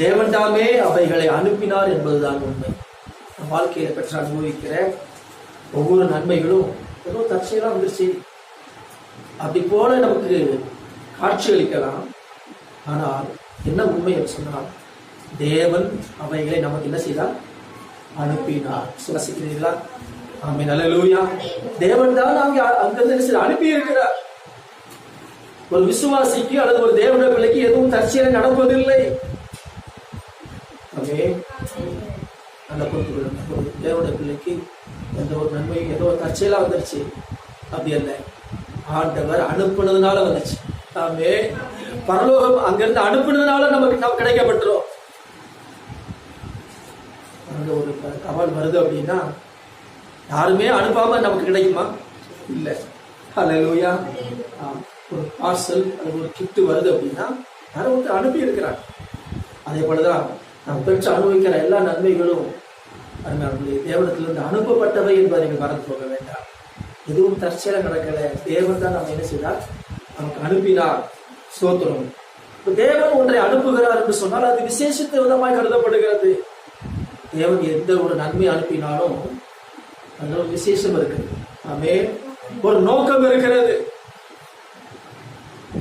தேவன் தாமே அவைகளை அனுப்பினார் என்பதுதான் உண்மை. வாழ்க்கையில பெற்று அனுபவிக்கிற ஒவ்வொரு நன்மைகளும் ஏதோ தற்செயலா வந்துருச்சு அப்படி போல நமக்கு காட்சி அளிக்கலாம். ஆனால் என்ன உண்மை சொன்னால் தேவன் அவைகளை நமக்கு என்ன செய்தார்? அனுப்பினார். சுவாசிக்கிறீர்களா? ஆமென், அல்லேலூயா. தேவன் தான் அங்கிருந்து அனுப்பி இருக்கிறார். ஒரு விசுவாசிக்கு அல்லது ஒரு தேவனுடைய பிள்ளைக்கு எதுவும் தற்செயலாக நடப்பதில்லை. நல்ல பொறுத்து தேவனுடைய பிள்ளைக்கு எந்த ஒரு நன்மையும் ஏதோ தற்செயலா வந்துருச்சு அப்படி அல்ல. ஆண்டவர் அனுப்புனதுனால வந்துச்சு. ஆமே, பரலோகம் அங்கிருந்து அனுப்புனதுனால நமக்கு நாம் கிடைக்கப்பட்டுரும். அங்க ஒரு தபால் வருது அப்படின்னா யாருமே அனுப்பாம நமக்கு கிடைக்குமா? இல்ல. அல்லேலூயா. ஒரு பார்சல் அல்லது ஒரு கிஃப்ட் வருது அப்படின்னா யாரும் ஒருத்தர் அனுப்பி இருக்கிறாங்க. அதே போலதான் நாம் பெற்று அனுபவிக்கிற எல்லா நன்மைகளும் தேவனத்திலிருந்து அனுப்பப்பட்டவை என்பதை நீங்கள் மறந்து போக வேண்டாம். எதுவும் தற்செயலா நடக்கல. தேவன் தான் நம்ம என்ன செய்தார்? நமக்கு அனுப்பினார். ஸ்தோத்திரம். தேவன் ஒன்றை அனுப்புகிறார் என்று சொன்னால் அது விசேஷித்த விதமாய் கருதப்படுகிறது. தேவன் எந்த ஒரு நன்மை அனுப்பினாலும் அதுல ஒரு விசேஷம் இருக்குது. ஆமென். ஒரு நோக்கம் இருக்கிறது.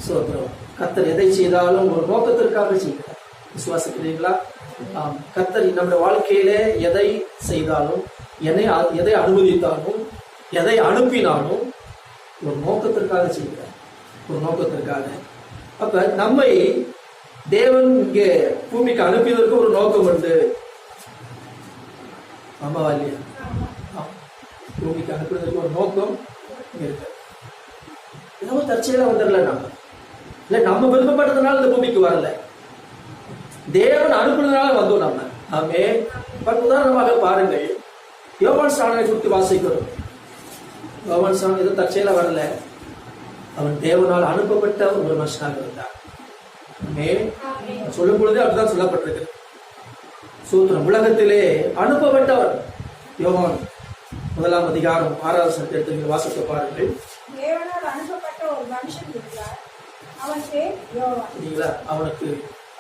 ஸ்தோத்திரம். கர்த்தர் எதை செய்தாலும் ஒரு நோக்கத்திற்காக செய்கிறார். விசுவாசிக்கிறீங்களா? கர்த்தர் நம்முடைய வாழ்க்கையில எதை செய்தாலும், எதை அனுமதித்தாலும், எதை அனுப்பினாலும் ஒரு நோக்கத்திற்காக செய்கிறார். ஒரு நோக்கத்திற்காக. அப்ப நம்மை தேவன் இங்கே பூமிக்கு அனுப்பியதற்கு ஒரு நோக்கம் உண்டு. ஆமாவா இல்லையா? பூமிக்கு அனுப்புவதற்கு ஒரு நோக்கம் இருக்கு. ஏதோ தற்செயலா வந்துடல. நம்ம விருப்பப்பட்டதுனால இந்த பூமிக்கு வரல. தேவன் அனுப்புனதுனால வந்தோம் நம்ம. ஆமே. உதாரணமாக பாருங்கள், யோவான் ஸ்நானனை குறித்து வாசிக்கிறோம். யோவான் ஸ்நானன் ஏதோ தற்செயலா வரல. அவன் தேவனால் அனுப்பப்பட்ட ஒரு மனுஷனாக இருந்தான். ஆமே. சொல்லும் பொழுதே அப்படிதான் சொல்லப்பட்டிருக்கு. சூத்திரம். உலகத்திலே அனுப்பப்பட்டவர் யோவான். 1 அதிகாரம் 6வது வசனத்தை எடுத்து வாசிக்க பாருங்கள்.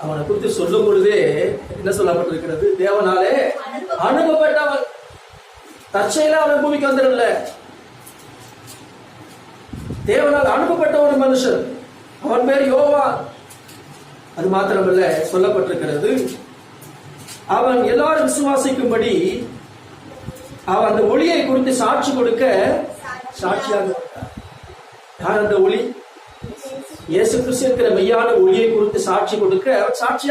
அவனை குறித்து சொல்லும் பொழுதே என்ன சொல்லப்பட்டிருக்கிறது? தேவனாலே அனுப்பப்பட்டவன். தற்செயலா அவன் பூமிக்கு வந்துடல. தேவனால் அனுப்பப்பட்ட ஒரு மனுஷன். அவன் பேர் யோவான். அது மாத்திரமல்ல, சொல்லப்பட்டிருக்கிறது அவன் எல்லாரும் விசுவாசிக்கும்படி அவன் அந்த ஒளியை குறித்து சாட்சி கொடுக்க சாட்சியாக. யார் அந்த ஒளி? இயேசு கிறிஸ்து இருக்கிற மெய்யான ஒளியை குறித்து சாட்சி கொடுக்க சாட்சி